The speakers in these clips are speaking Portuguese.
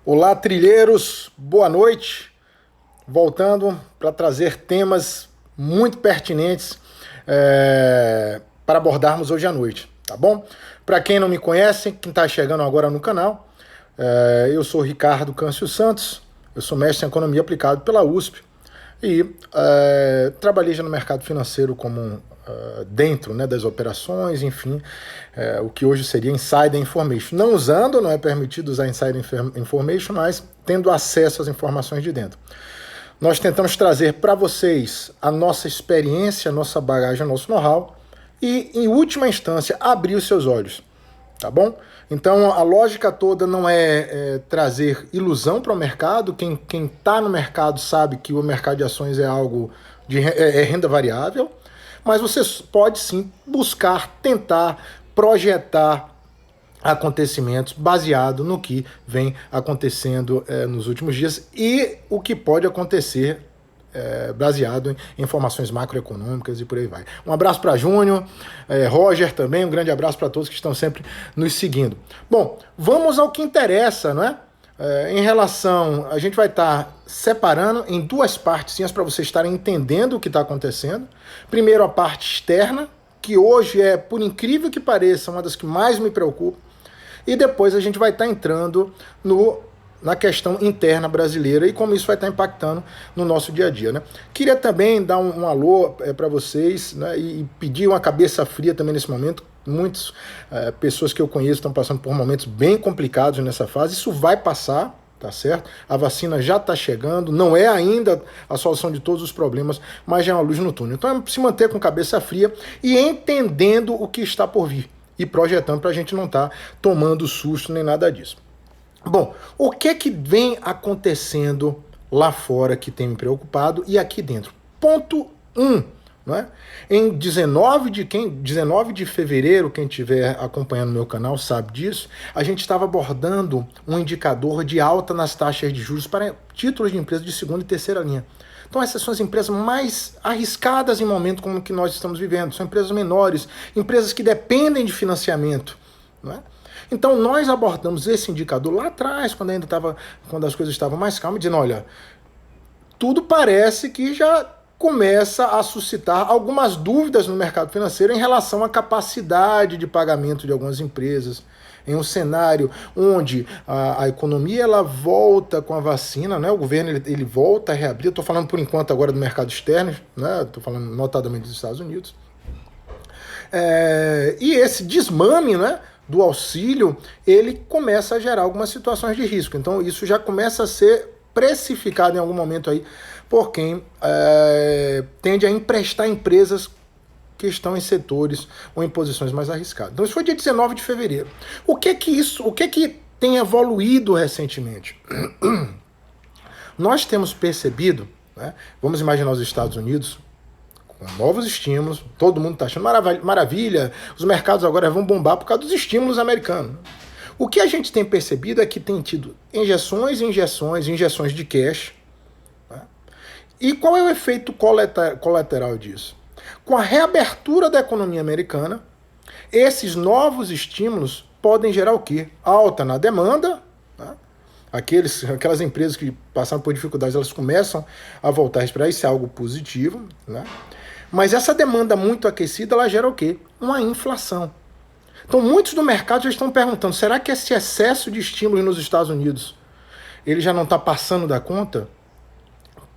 Olá, trilheiros, boa noite. Voltando para trazer temas muito pertinentes para abordarmos hoje à noite, tá bom? Para quem não me conhece, quem está chegando agora no canal, eu sou Ricardo Câncio Santos, eu sou mestre em Economia Aplicada pela USP e trabalhei já no mercado financeiro como dentro, né, das operações, enfim, o que hoje seria Insider Information. Não usando, não é permitido usar Insider Information, mas tendo acesso às informações de dentro. Nós tentamos trazer para vocês a nossa experiência, a nossa bagagem, o nosso know-how e, em última instância, abrir os seus olhos, tá bom? Então, a lógica toda não é trazer ilusão para o mercado. Quem está no mercado sabe que o mercado de ações é algo de renda variável, mas você pode sim buscar, tentar, projetar acontecimentos baseado no que vem acontecendo nos últimos dias e o que pode acontecer baseado em informações macroeconômicas e por aí vai. Um abraço para Júnior, Roger também, um grande abraço para todos que estão sempre nos seguindo. Bom, vamos ao que interessa, não é? Em relação, a gente vai estar separando em duas partes para vocês estarem entendendo o que está acontecendo. Primeiro, a parte externa, que hoje é, por incrível que pareça, uma das que mais me preocupa. E depois a gente vai estar entrando na questão interna brasileira e como isso vai estar impactando no nosso dia a dia, né? Queria também dar um alô para vocês, né, e pedir uma cabeça fria também nesse momento. Muitas pessoas que eu conheço estão passando por momentos bem complicados nessa fase. Isso vai passar, tá certo? A vacina já está chegando, não é ainda a solução de todos os problemas, mas já é uma luz no túnel. Então é se manter com cabeça fria e entendendo o que está por vir e projetando para a gente não estar tomando susto nem nada disso. Bom, o que vem acontecendo lá fora que tem me preocupado e aqui dentro? Ponto 1. Não é? Em 19 de fevereiro, quem estiver acompanhando meu canal sabe disso, a gente estava abordando um indicador de alta nas taxas de juros para títulos de empresas de segunda e terceira linha. Então essas são as empresas mais arriscadas em momento como o que nós estamos vivendo. São empresas menores, empresas que dependem de financiamento. Não é? Então nós abordamos esse indicador lá atrás, quando as coisas estavam mais calmas, dizendo, olha, tudo parece que já começa a suscitar algumas dúvidas no mercado financeiro em relação à capacidade de pagamento de algumas empresas, em um cenário onde a economia ela volta com a vacina, né? O governo ele volta a reabrir. Eu estou falando por enquanto agora do mercado externo, né? Estou falando notadamente dos Estados Unidos. E esse desmame, né, do auxílio, ele começa a gerar algumas situações de risco. Então isso já começa a ser precificado em algum momento aí por quem tende a emprestar empresas que estão em setores ou em posições mais arriscadas. Então isso foi dia 19 de fevereiro. O que tem evoluído recentemente? Nós temos percebido, né, vamos imaginar os Estados Unidos com novos estímulos, todo mundo está achando maravilha, os mercados agora vão bombar por causa dos estímulos americanos. O que a gente tem percebido é que tem tido injeções de cash. Né? E qual é o efeito colateral disso? Com a reabertura da economia americana, esses novos estímulos podem gerar o quê? Alta na demanda. Né? Aquelas empresas que passaram por dificuldades, elas começam a voltar a respirar, isso é algo positivo. Né? Mas essa demanda muito aquecida, ela gera o quê? Uma inflação. Então muitos do mercado já estão perguntando, será que esse excesso de estímulos nos Estados Unidos, ele já não está passando da conta?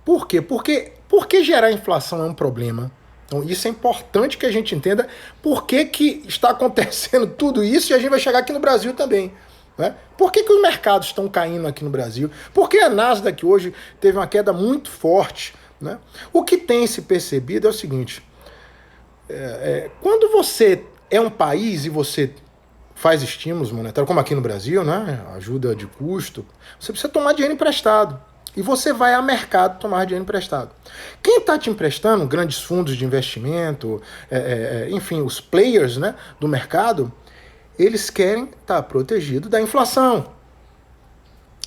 Por quê? Porque gerar inflação é um problema. Então isso é importante que a gente entenda por que está acontecendo tudo isso e a gente vai chegar aqui no Brasil também. Né? Por que os mercados estão caindo aqui no Brasil? Por que a Nasdaq hoje teve uma queda muito forte? Né? O que tem se percebido é o seguinte, quando você é um país e você faz estímulos monetários, como aqui no Brasil, né, ajuda de custo, você precisa tomar dinheiro emprestado. E você vai ao mercado tomar dinheiro emprestado. Quem está te emprestando, grandes fundos de investimento, enfim, os players, né, do mercado, eles querem estar protegidos da inflação.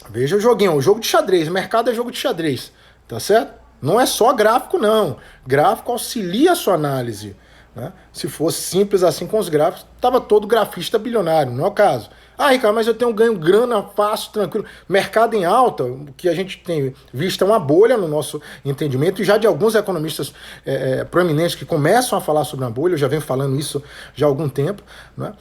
Veja o joguinho, o jogo de xadrez, o mercado é jogo de xadrez, tá certo? Não é só gráfico, não. Gráfico auxilia a sua análise. né? Se fosse simples assim com os gráficos, estava todo grafista bilionário, não é o caso. Ah, Ricardo, mas eu tenho ganho grana fácil, tranquilo. Mercado em alta, o que a gente tem visto é uma bolha no nosso entendimento, e já de alguns economistas proeminentes que começam a falar sobre uma bolha, eu já venho falando isso já há algum tempo, né?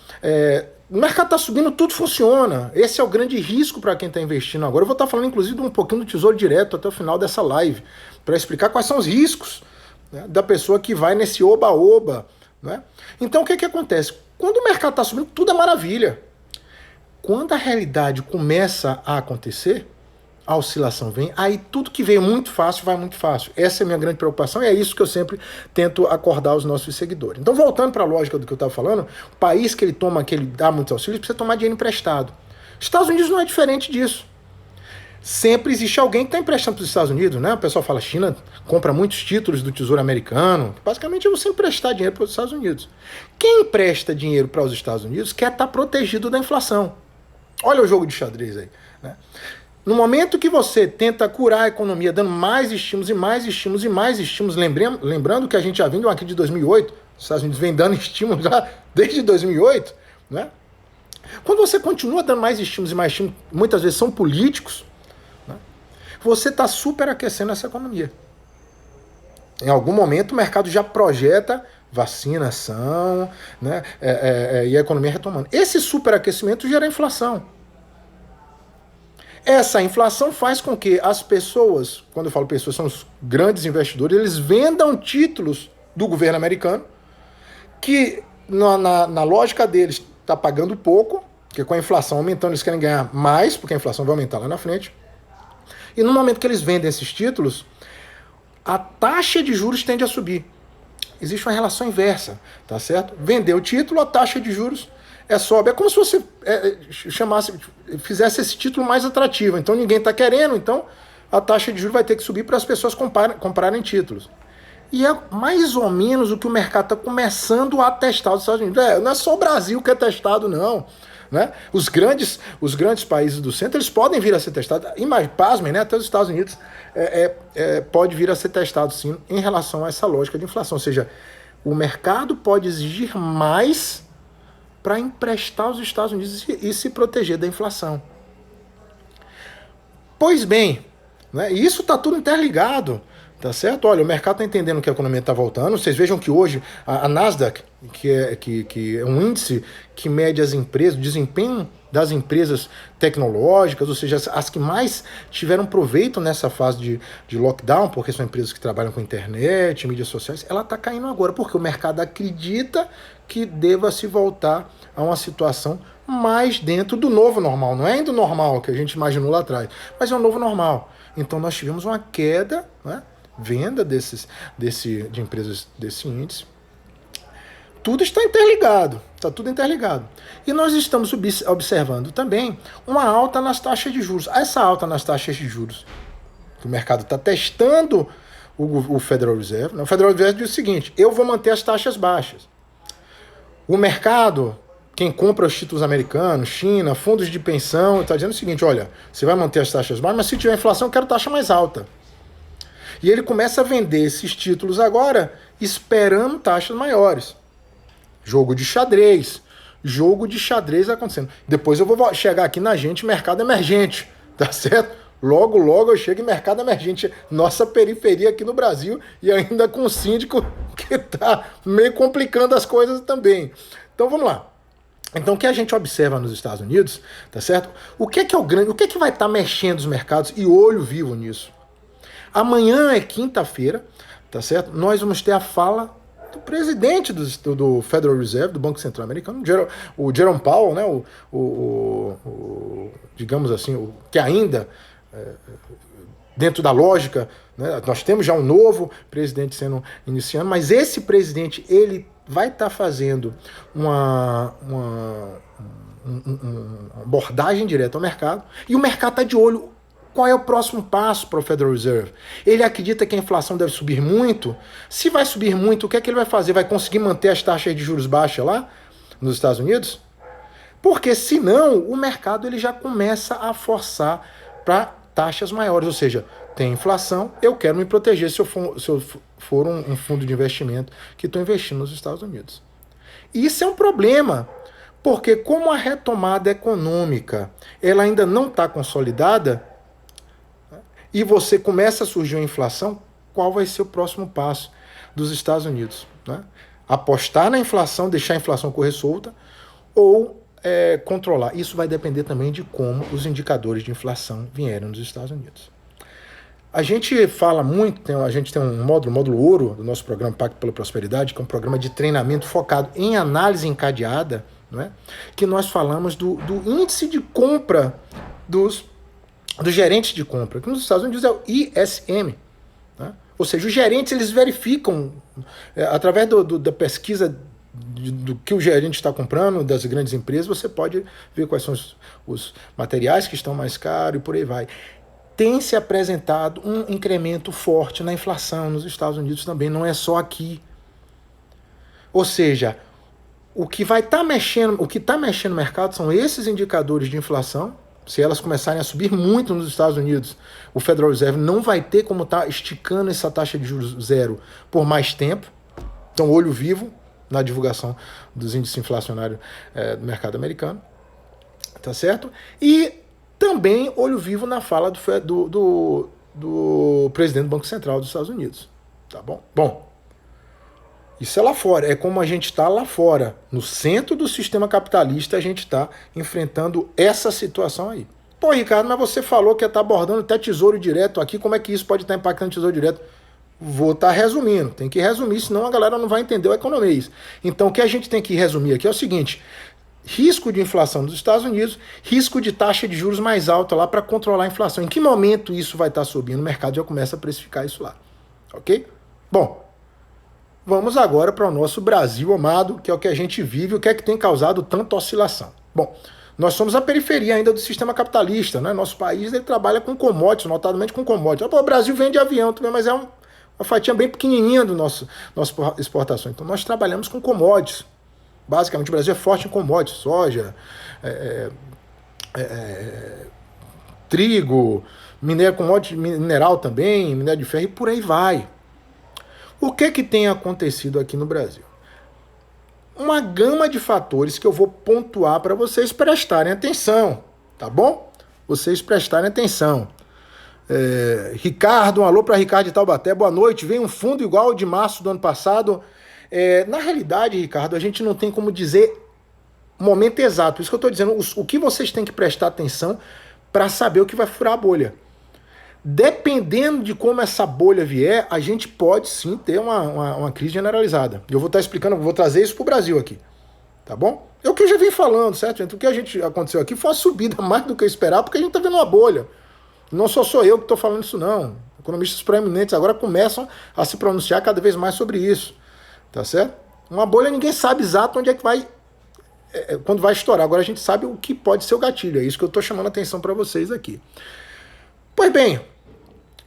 O mercado está subindo, tudo funciona. Esse é o grande risco para quem está investindo agora. Eu vou estar falando, inclusive, um pouquinho do Tesouro Direto até o final dessa live, para explicar quais são os riscos, né, da pessoa que vai nesse oba-oba. Né? Então, o que acontece? Quando o mercado está subindo, tudo é maravilha. Quando a realidade começa a acontecer, a oscilação vem, aí tudo que veio muito fácil, vai muito fácil. Essa é a minha grande preocupação e é isso que eu sempre tento acordar os nossos seguidores. Então, voltando para a lógica do que eu estava falando, o país que ele dá muitos auxílios, precisa tomar dinheiro emprestado. Estados Unidos não é diferente disso. Sempre existe alguém que está emprestando para os Estados Unidos, né? O pessoal fala, a China compra muitos títulos do Tesouro Americano. Basicamente é você emprestar dinheiro para os Estados Unidos. Quem empresta dinheiro para os Estados Unidos quer estar protegido da inflação. Olha o jogo de xadrez aí, né? No momento que você tenta curar a economia dando mais estímulos e mais estímulos e mais estímulos, lembrando que a gente já vem de uma crise de 2008, os Estados Unidos vem dando estímulos já desde 2008, né? Quando você continua dando mais estímulos e mais estímulos, muitas vezes são políticos, né? Você está superaquecendo essa economia. Em algum momento o mercado já projeta vacinação, né? E a economia retomando. Esse superaquecimento gera inflação. Essa inflação faz com que as pessoas, quando eu falo pessoas, são os grandes investidores, eles vendam títulos do governo americano, que na lógica deles está pagando pouco, porque com a inflação aumentando eles querem ganhar mais, porque a inflação vai aumentar lá na frente. E no momento que eles vendem esses títulos, a taxa de juros tende a subir. Existe uma relação inversa, tá certo? Vender o título, a taxa de juros sobe. É como se você fizesse esse título mais atrativo. Então ninguém está querendo, então a taxa de juros vai ter que subir para as pessoas comprarem títulos. E é mais ou menos o que o mercado está começando a testar nos Estados Unidos. Não é só o Brasil que é testado, não. Né? Os grandes países do centro, eles podem vir a ser testados. Pasmem, né? Até os Estados Unidos pode vir a ser testado, sim, em relação a essa lógica de inflação. Ou seja, o mercado pode exigir mais para emprestar aos Estados Unidos e se proteger da inflação. Pois bem, né, isso está tudo interligado, tá certo? Olha, o mercado está entendendo que a economia está voltando. Vocês vejam que hoje a Nasdaq, que é um índice que mede as empresas, o desempenho das empresas tecnológicas, ou seja, as que mais tiveram proveito nessa fase de lockdown, porque são empresas que trabalham com internet, mídias sociais, ela está caindo agora, porque o mercado acredita que deva se voltar a uma situação mais dentro do novo normal. Não é ainda o normal que a gente imaginou lá atrás, mas é o novo normal. Então nós tivemos uma queda, né, venda de empresas desse índice. Tudo está interligado, está tudo interligado. E nós estamos observando também uma alta nas taxas de juros. Essa alta nas taxas de juros, que o mercado está testando o Federal Reserve. O Federal Reserve diz o seguinte: eu vou manter as taxas baixas. O mercado, quem compra os títulos americanos, China, fundos de pensão, está dizendo o seguinte: olha, você vai manter as taxas baixas, mas se tiver inflação, eu quero taxa mais alta. E ele começa a vender esses títulos agora, esperando taxas maiores. Jogo de xadrez acontecendo. Depois eu vou chegar aqui na mercado emergente, tá certo? Logo eu chego em mercado emergente, nossa periferia aqui no Brasil, e ainda com um síndico que tá meio complicando as coisas também. Então vamos lá. Então o que a gente observa nos Estados Unidos, tá certo? O que vai estar mexendo os mercados e olho vivo nisso? Amanhã é quinta-feira, tá certo? Nós vamos ter a fala do presidente do Federal Reserve, do Banco Central Americano, o Jerome Powell, né? Digamos assim, que ainda, dentro da lógica, né? Nós temos já um novo presidente iniciando, mas esse presidente, ele vai estar fazendo uma abordagem direta ao mercado, e o mercado está de olho. Qual é o próximo passo para o Federal Reserve? Ele acredita que a inflação deve subir muito? Se vai subir muito, o que é que ele vai fazer? Vai conseguir manter as taxas de juros baixas lá nos Estados Unidos? Porque senão o mercado ele já começa a forçar para taxas maiores, ou seja, tem inflação, eu quero me proteger se eu for um fundo de investimento que estou investindo nos Estados Unidos. Isso é um problema, porque como a retomada econômica ela ainda não está consolidada, e você começa a surgir uma inflação, qual vai ser o próximo passo dos Estados Unidos? Né? Apostar na inflação, deixar a inflação correr solta, ou controlar. Isso vai depender também de como os indicadores de inflação vieram nos Estados Unidos. A gente fala muito, a gente tem um módulo ouro do nosso programa Pacto pela Prosperidade, que é um programa de treinamento focado em análise encadeada, não é? Que nós falamos do índice de compra dos gerentes de compra, que nos Estados Unidos é o ISM. Né? Ou seja, os gerentes eles verificam, através da pesquisa do que o gerente está comprando, das grandes empresas, você pode ver quais são os materiais que estão mais caros e por aí vai. Tem se apresentado um incremento forte na inflação nos Estados Unidos também, não é só aqui. Ou seja, o que está mexendo no mercado são esses indicadores de inflação. Se elas começarem a subir muito nos Estados Unidos, o Federal Reserve não vai ter como estar esticando essa taxa de juros zero por mais tempo. Então, olho vivo na divulgação dos índices inflacionários do mercado americano. Tá certo? E também olho vivo na fala do presidente do Banco Central dos Estados Unidos. Tá bom? Bom, isso é lá fora. É como a gente está lá fora. No centro do sistema capitalista, a gente está enfrentando essa situação aí. Pô, Ricardo, mas você falou que ia estar abordando até tesouro direto aqui. Como é que isso pode estar impactando tesouro direto? Vou estar resumindo. Tem que resumir, senão a galera não vai entender o economês. Então, o que a gente tem que resumir aqui é o seguinte: risco de inflação dos Estados Unidos, risco de taxa de juros mais alta lá para controlar a inflação. Em que momento isso vai estar subindo? O mercado já começa a precificar isso lá. Ok? Bom, vamos agora para o nosso Brasil amado, que é o que a gente vive, o que é que tem causado tanta oscilação. Bom, nós somos a periferia ainda do sistema capitalista, né? Nosso país ele trabalha com commodities, notadamente com commodities. Pô, o Brasil vende avião também, mas é uma fatia bem pequenininha do nossa exportação. Então nós trabalhamos com commodities. Basicamente o Brasil é forte em commodities, soja, trigo, mineral também, minério de ferro e por aí vai. O que tem acontecido aqui no Brasil? Uma gama de fatores que eu vou pontuar para vocês prestarem atenção, tá bom? Vocês prestarem atenção. Ricardo, um alô para Ricardo de Taubaté, boa noite. Vem um fundo igual ao de março do ano passado. Na realidade, Ricardo, a gente não tem como dizer o momento exato. Por isso que eu estou dizendo o que vocês têm que prestar atenção para saber o que vai furar a bolha. Dependendo de como essa bolha vier, a gente pode sim ter uma crise generalizada. Eu vou estar explicando, vou trazer isso para o Brasil aqui. Tá bom? É o que eu já vim falando, certo, gente? O que aconteceu aqui foi uma subida mais do que eu esperava, porque a gente está vendo uma bolha. Não sou eu que estou falando isso, não. Economistas proeminentes agora começam a se pronunciar cada vez mais sobre isso. Tá certo? Uma bolha ninguém sabe exato onde é que vai, quando vai estourar. Agora a gente sabe o que pode ser o gatilho. É isso que eu estou chamando a atenção para vocês aqui. Pois bem,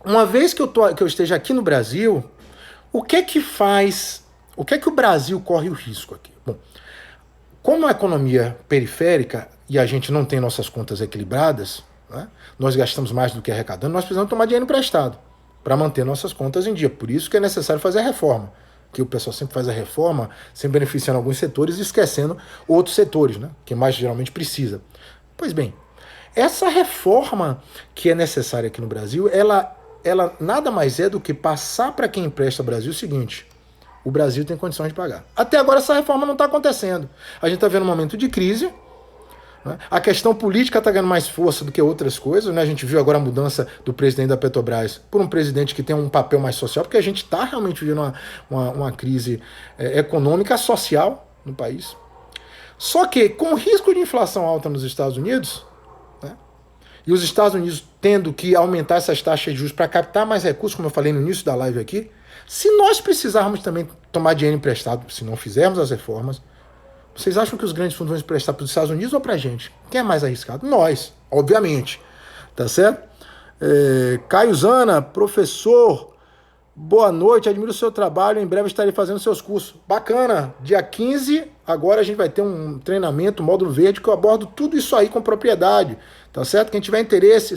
uma vez que eu esteja aqui no Brasil, o que o Brasil corre o risco aqui? Bom, como a economia periférica e a gente não tem nossas contas equilibradas, né, nós gastamos mais do que arrecadando, nós precisamos tomar dinheiro emprestado para manter nossas contas em dia. Por isso que é necessário fazer a reforma. Que o pessoal sempre faz a reforma, sempre beneficiando alguns setores e esquecendo outros setores, né, que mais geralmente precisa. Pois bem, essa reforma que é necessária aqui no Brasil, ela nada mais é do que passar para quem empresta ao Brasil o seguinte: o Brasil tem condições de pagar. Até agora essa reforma não está acontecendo. A gente está vendo um momento de crise, né? A questão política está ganhando mais força do que outras coisas, né? A gente viu agora a mudança do presidente da Petrobras por um presidente que tem um papel mais social, porque a gente está realmente vivendo uma crise econômica, social no país. Só que com o risco de inflação alta nos Estados Unidos, né, e os Estados Unidos tendo que aumentar essas taxas de juros para captar mais recursos, como eu falei no início da live aqui, se nós precisarmos também tomar dinheiro emprestado, se não fizermos as reformas, vocês acham que os grandes fundos vão emprestar para os Estados Unidos ou para a gente? Quem é mais arriscado? Nós, obviamente. Tá certo? Caio Zana, professor, Boa noite, admiro o seu trabalho, em breve estarei fazendo seus cursos. Bacana, dia 15, agora a gente vai ter um treinamento, módulo verde, que eu abordo tudo isso aí com propriedade, tá certo? Quem tiver interesse,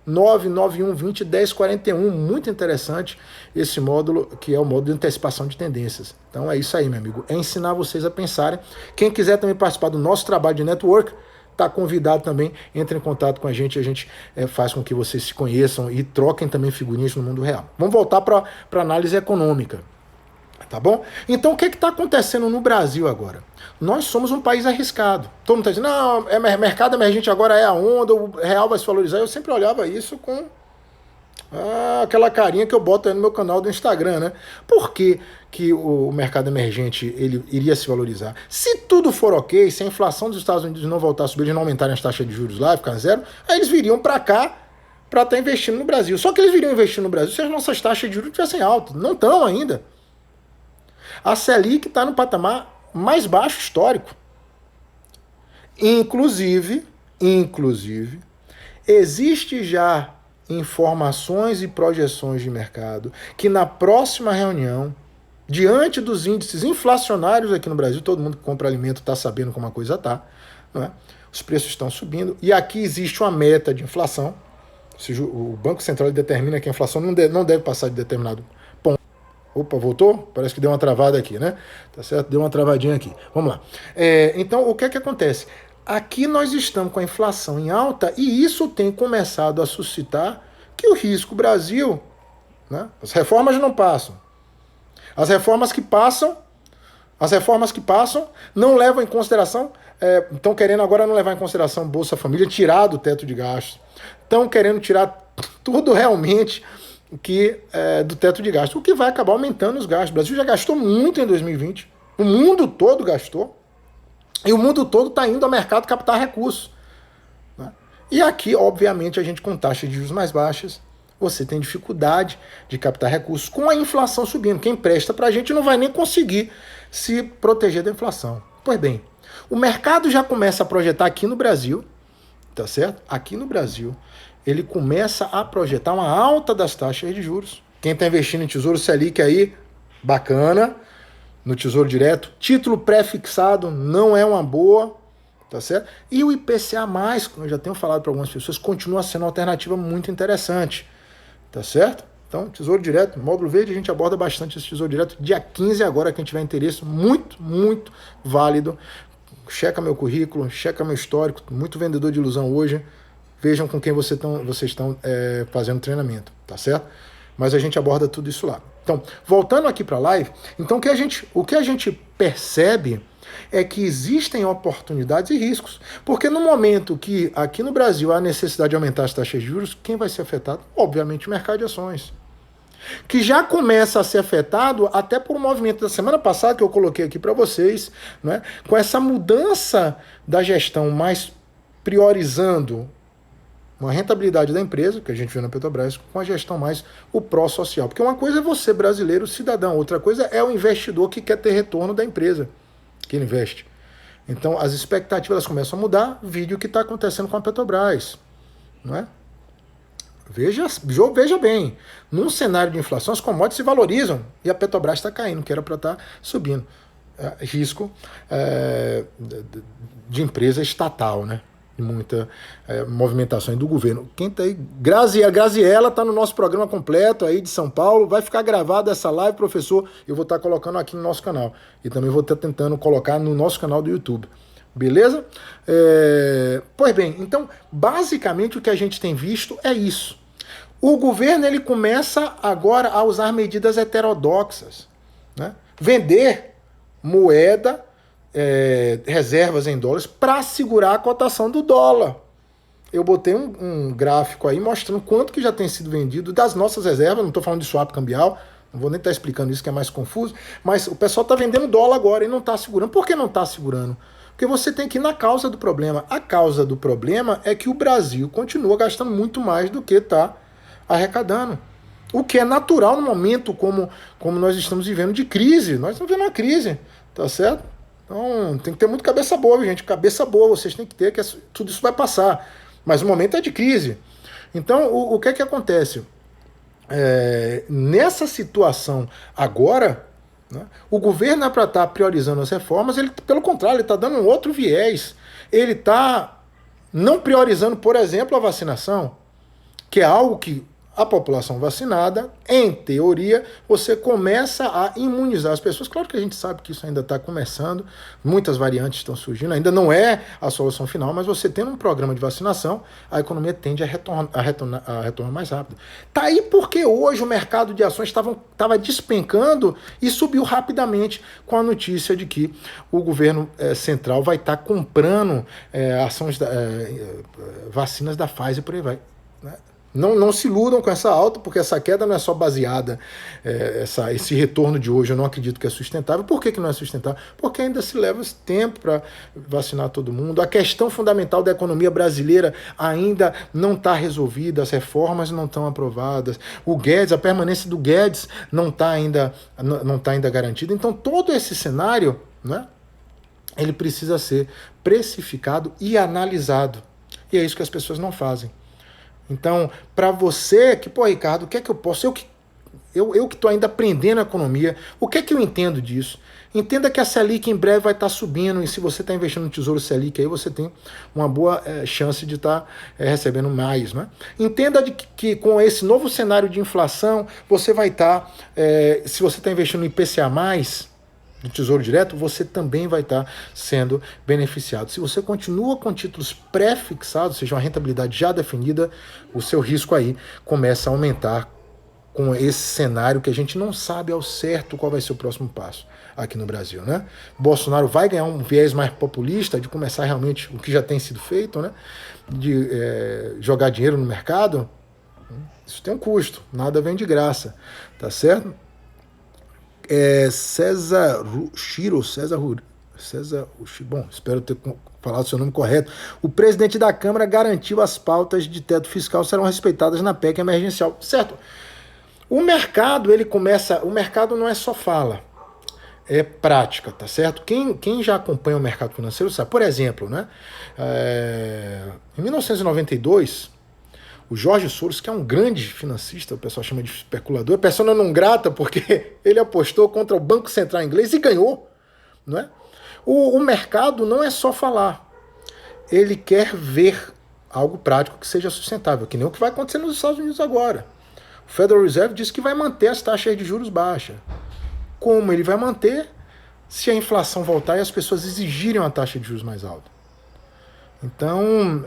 71991201041, muito interessante esse módulo, que é o módulo de antecipação de tendências. Então é isso aí, meu amigo, é ensinar vocês a pensarem. Quem quiser também participar do nosso trabalho de network, está convidado também, entre em contato com a gente faz com que vocês se conheçam e troquem também figurinhas no mundo real. Vamos voltar para a análise econômica, tá bom? Então o que está acontecendo no Brasil agora? Nós somos um país arriscado. Todo mundo está dizendo, não, mercado emergente agora é a onda, o real vai se valorizar. Eu sempre olhava isso com aquela carinha que eu boto aí no meu canal do Instagram, né? Por que o mercado emergente ele iria se valorizar? Se tudo for ok, se a inflação dos Estados Unidos não voltar a subir, eles não aumentarem as taxas de juros lá, ficar zero, aí eles viriam para cá para estar investindo no Brasil. Só que eles viriam investir no Brasil se as nossas taxas de juros estivessem altas. Não estão ainda. A Selic está no patamar mais baixo histórico. Inclusive, existe já informações e projeções de mercado que na próxima reunião, diante dos índices inflacionários aqui no Brasil, todo mundo que compra alimento está sabendo como a coisa está, não é? Os preços estão subindo, e aqui existe uma meta de inflação, ou seja, o Banco Central determina que a inflação não deve passar de determinado ponto. Opa, voltou? Parece que deu uma travada aqui, né? Tá certo? Deu uma travadinha aqui. Vamos lá. Então, o que é que acontece? Aqui nós estamos com a inflação em alta e isso tem começado a suscitar que o risco Brasil, né? As reformas não passam. As reformas que passam não levam em consideração, estão querendo agora não levar em consideração Bolsa Família, tirar do teto de gastos. Estão querendo tirar tudo realmente do teto de gastos, o que vai acabar aumentando os gastos. O Brasil já gastou muito em 2020, o mundo todo gastou. E o mundo todo está indo ao mercado captar recursos, né? E aqui, obviamente, a gente com taxas de juros mais baixas, você tem dificuldade de captar recursos com a inflação subindo. Quem presta para a gente não vai nem conseguir se proteger da inflação. Pois bem, o mercado já começa a projetar aqui no Brasil, tá certo? Aqui no Brasil, ele começa a projetar uma alta das taxas de juros. Quem está investindo em Tesouro Selic aí, bacana. No Tesouro Direto, título pré-fixado não é uma boa, tá certo? E o IPCA+, como eu já tenho falado para algumas pessoas, continua sendo uma alternativa muito interessante, tá certo? Então, Tesouro Direto, módulo verde, a gente aborda bastante esse Tesouro Direto. Dia 15 agora, quem tiver interesse, muito, muito válido. Checa meu currículo, checa meu histórico, muito vendedor de ilusão hoje. Vejam com quem vocês estão fazendo treinamento, tá certo? Mas a gente aborda tudo isso lá. Então, voltando aqui para a live, então o que a gente percebe é que existem oportunidades e riscos. Porque no momento que aqui no Brasil há necessidade de aumentar as taxas de juros, quem vai ser afetado? Obviamente o mercado de ações. Que já começa a ser afetado até por um movimento da semana passada que eu coloquei aqui para vocês, né? Com essa mudança da gestão mais priorizando uma rentabilidade da empresa, que a gente viu na Petrobras, com a gestão mais o pró-social. Porque uma coisa é você, brasileiro, cidadão, outra coisa é o investidor que quer ter retorno da empresa que ele investe. Então, as expectativas começam a mudar, vídeo que está acontecendo com a Petrobras, não é? Veja bem, num cenário de inflação, as commodities se valorizam e a Petrobras está caindo, que era para estar subindo. Risco de empresa estatal, né? Muita movimentação do governo. Quem tá aí? Graziella está no nosso programa completo aí de São Paulo. Vai ficar gravada essa live, professor. Eu vou estar colocando aqui no nosso canal. E também vou estar tentando colocar no nosso canal do YouTube. Beleza? Pois bem, então, basicamente o que a gente tem visto é isso. O governo ele começa agora a usar medidas heterodoxas, né? Vender moeda, reservas em dólares para segurar a cotação do dólar. Eu botei um gráfico aí mostrando quanto que já tem sido vendido das nossas reservas, não estou falando de swap cambial, não vou nem estar explicando isso que é mais confuso, mas o pessoal está vendendo dólar agora e não está segurando. Por que não está segurando? Porque você tem que ir na causa do problema. A causa do problema é que o Brasil continua gastando muito mais do que está arrecadando. O que é natural no momento como nós estamos vivendo de crise. Nós estamos vivendo uma crise, tá certo? Então, tem que ter muito cabeça boa, gente. Cabeça boa vocês têm que ter, que tudo isso vai passar. Mas o momento é de crise. Então, o que é que acontece? nessa situação agora, né, o governo é para estar priorizando as reformas, ele, pelo contrário, ele está dando um outro viés. Ele está não priorizando, por exemplo, a vacinação, que é algo que a população vacinada, em teoria, você começa a imunizar as pessoas. Claro que a gente sabe que isso ainda está começando, muitas variantes estão surgindo, ainda não é a solução final, mas você tendo um programa de vacinação, a economia tende a retornar mais rápido. Tá aí porque hoje o mercado de ações estava despencando e subiu rapidamente com a notícia de que o governo central vai estar comprando ações vacinas da Pfizer e por aí vai, né? Não se iludam com essa alta, porque essa queda não é só baseada, esse retorno de hoje eu não acredito que é sustentável. Por que não é sustentável? Porque ainda se leva esse tempo para vacinar todo mundo. A questão fundamental da economia brasileira ainda não está resolvida, as reformas não estão aprovadas, o Guedes, a permanência do Guedes não está ainda garantida. Então todo esse cenário, né, ele precisa ser precificado e analisado. E é isso que as pessoas não fazem. Então, para você, que, pô, Ricardo, o que é que eu posso? Eu que estou ainda aprendendo a economia, o que é que eu entendo disso? Entenda que a Selic em breve vai estar subindo, e se você está investindo no Tesouro Selic, aí você tem uma boa chance de estar recebendo mais, né? Entenda que com esse novo cenário de inflação, você vai estar, se você está investindo no IPCA+, do Tesouro Direto, você também vai estar sendo beneficiado. Se você continua com títulos pré-fixados, ou seja, uma rentabilidade já definida, o seu risco aí começa a aumentar com esse cenário que a gente não sabe ao certo qual vai ser o próximo passo aqui no Brasil, né? Bolsonaro vai ganhar um viés mais populista de começar realmente o que já tem sido feito, né? De jogar dinheiro no mercado. Isso tem um custo, nada vem de graça, tá certo? César Chiro, bom, espero ter falado o seu nome correto. O presidente da Câmara garantiu as pautas de teto fiscal serão respeitadas na PEC emergencial, certo? O mercado, o mercado não é só fala, é prática, tá certo? Quem já acompanha o mercado financeiro sabe, por exemplo, né? Em 1992, o Jorge Soros, que é um grande financista, o pessoal chama de especulador, é persona não grata porque ele apostou contra o Banco Central inglês e ganhou, não é? O mercado não é só falar, ele quer ver algo prático que seja sustentável, que nem o que vai acontecer nos Estados Unidos agora. O Federal Reserve disse que vai manter as taxas de juros baixas. Como ele vai manter se a inflação voltar e as pessoas exigirem uma taxa de juros mais alta? Então,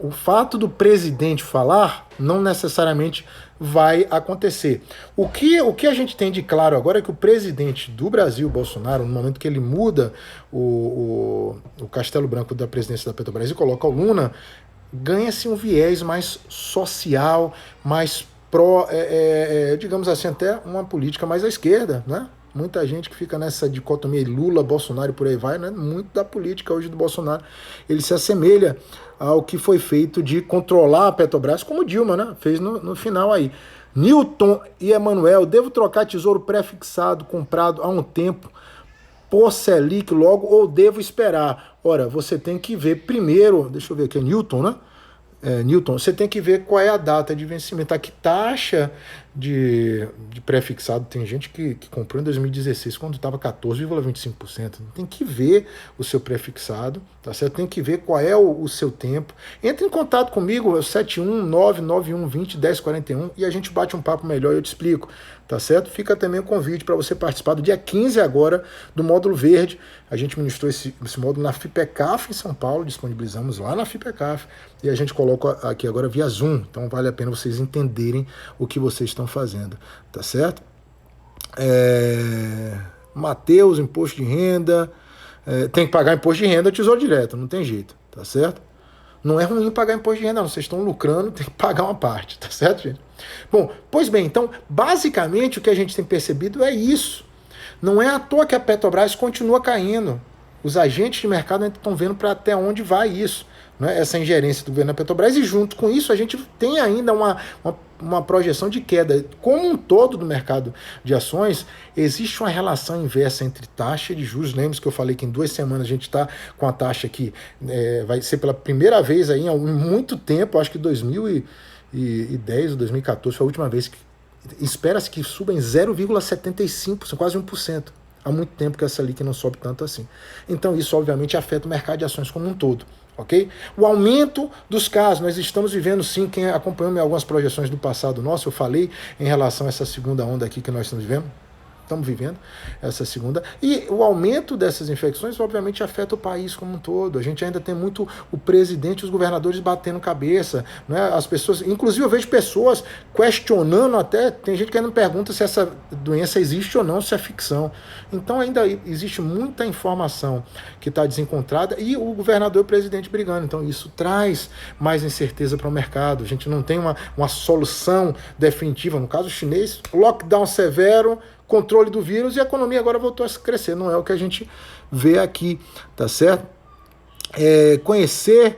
o fato do presidente falar não necessariamente vai acontecer. O que a gente tem de claro agora é que o presidente do Brasil, Bolsonaro, no momento que ele muda o Castelo Branco da presidência da Petrobras e coloca o Lula, ganha-se um viés mais social, mais digamos assim, até uma política mais à esquerda, né? Muita gente que fica nessa dicotomia Lula, Bolsonaro e por aí vai, né? Muito da política hoje do Bolsonaro, ele se assemelha ao que foi feito de controlar a Petrobras, como Dilma, né? Fez no final aí. Newton e Emanuel, devo trocar tesouro pré-fixado comprado há um tempo por Selic logo ou devo esperar? Ora, você tem que ver primeiro, deixa eu ver aqui, é Newton, né? Newton, você tem que ver qual é a data de vencimento. A que taxa de pré-fixado tem gente que comprou em 2016, quando estava 14,25%. Tem que ver o seu pré-fixado, tá certo? Tem que ver qual é o seu tempo. Entre em contato comigo, 71991201041, e a gente bate um papo melhor e eu te explico, tá certo? Fica também o convite para você participar do dia 15 agora do módulo verde. A gente ministrou esse módulo na FIPECAF em São Paulo, disponibilizamos lá na FIPECAF, e a gente coloca aqui agora via Zoom, então vale a pena vocês entenderem o que vocês estão fazendo, tá certo? Matheus, imposto de renda, tem que pagar imposto de renda, Tesouro Direto, não tem jeito, tá certo? Não é ruim pagar imposto de renda, não, vocês estão lucrando, tem que pagar uma parte, tá certo, gente? Bom, pois bem, então, basicamente o que a gente tem percebido é isso. Não é à toa que a Petrobras continua caindo. Os agentes de mercado ainda estão vendo para até onde vai isso, né? Essa ingerência do governo da Petrobras, e junto com isso a gente tem ainda uma projeção de queda. Como um todo do mercado de ações, existe uma relação inversa entre taxa de juros. Lembra que eu falei que em 2 semanas a gente está com a taxa que vai ser pela primeira vez aí, em muito tempo, acho que 2010 ou 2014 foi a última vez que espera-se que suba em 0,75%, quase 1%. Há muito tempo que essa Selic não sobe tanto assim. Então isso obviamente afeta o mercado de ações como um todo. Ok? O aumento dos casos, nós estamos vivendo sim, quem acompanhou algumas projeções do passado nosso, eu falei em relação a essa segunda onda aqui que nós estamos vivendo essa segunda, e o aumento dessas infecções obviamente afeta o país como um todo. A gente ainda tem muito o presidente e os governadores batendo cabeça, né? As pessoas, inclusive eu vejo pessoas questionando até, tem gente que ainda me pergunta se essa doença existe ou não, se é ficção. Então ainda existe muita informação que está desencontrada e o governador e o presidente brigando, então isso traz mais incerteza para o mercado. A gente não tem uma solução definitiva, no caso chinês, lockdown severo, controle do vírus, e a economia agora voltou a crescer. Não é o que a gente vê aqui, tá certo? Conhecer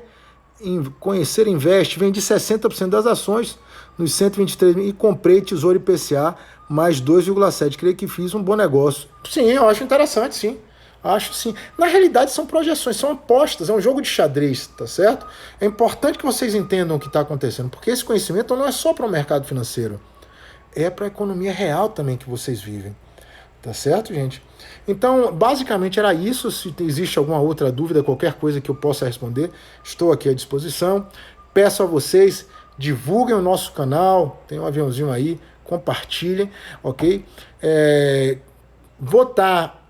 Invest, vendi 60% das ações nos 123 mil e comprei Tesouro IPCA mais 2,7. Creio que fiz um bom negócio. Sim, eu acho interessante, sim. Acho sim. Na realidade são projeções, são apostas, é um jogo de xadrez, tá certo? É importante que vocês entendam o que está acontecendo, porque esse conhecimento não é só para o mercado financeiro, é para a economia real também que vocês vivem. Tá certo, gente? Então, basicamente era isso. Se existe alguma outra dúvida, qualquer coisa que eu possa responder, estou aqui à disposição. Peço a vocês, divulguem o nosso canal, tem um aviãozinho aí, compartilhem, ok? Vou estar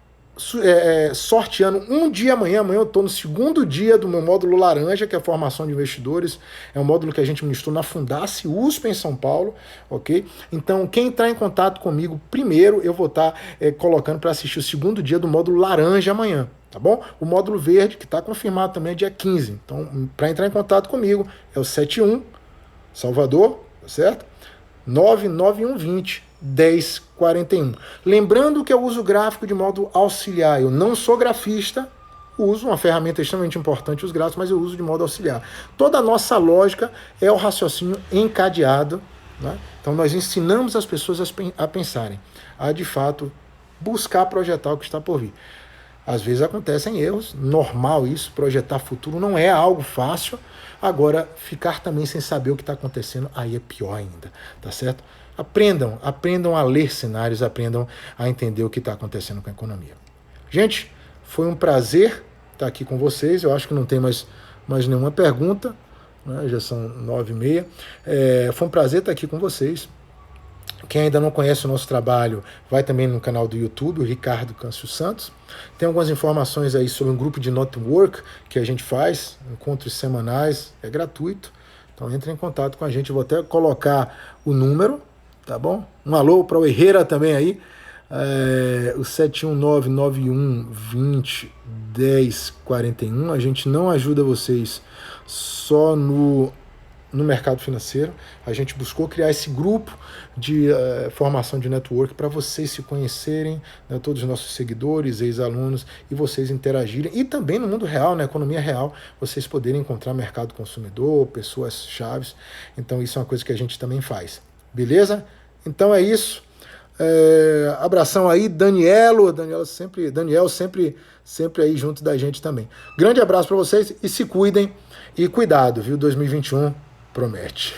sorteando um dia amanhã eu estou no segundo dia do meu módulo laranja, que é a formação de investidores. É um módulo que a gente ministrou na Fundace USP em São Paulo, ok? Então quem entrar em contato comigo primeiro, eu vou estar colocando para assistir o segundo dia do módulo laranja amanhã, tá bom? O módulo verde, que está confirmado também, é dia 15. Então para entrar em contato comigo é o 71 Salvador, tá certo? 99120 1041. Lembrando que eu uso o gráfico de modo auxiliar. Eu não sou grafista, uso uma ferramenta extremamente importante, os gráficos, mas eu uso de modo auxiliar. Toda a nossa lógica é o raciocínio encadeado, né? Então nós ensinamos as pessoas a pensarem, a de fato buscar projetar o que está por vir. Às vezes acontecem erros, normal isso, projetar futuro não é algo fácil. Agora, ficar também sem saber o que está acontecendo, aí é pior ainda, tá certo? Aprendam a ler cenários, aprendam a entender o que está acontecendo com a economia. Gente, foi um prazer estar aqui com vocês. Eu acho que não tem mais nenhuma pergunta, né? Já são 9h30. Foi um prazer estar aqui com vocês. Quem ainda não conhece o nosso trabalho, vai também no canal do YouTube, o Ricardo Câncio Santos. Tem algumas informações aí sobre um grupo de network que a gente faz, encontros semanais, é gratuito. Então entre em contato com a gente, eu vou até colocar o número, tá bom? Um alô para o Herrera também aí, o 71991201041. A gente não ajuda vocês só no mercado financeiro. A gente buscou criar esse grupo de formação de network para vocês se conhecerem, né, todos os nossos seguidores, ex-alunos, e vocês interagirem. E também no mundo real, na economia real, vocês poderem encontrar mercado consumidor, pessoas chaves. Então isso é uma coisa que a gente também faz. Beleza? Então é isso. Abração aí, Daniel sempre aí junto da gente também. Grande abraço para vocês e se cuidem. E cuidado, viu? 2021 promete.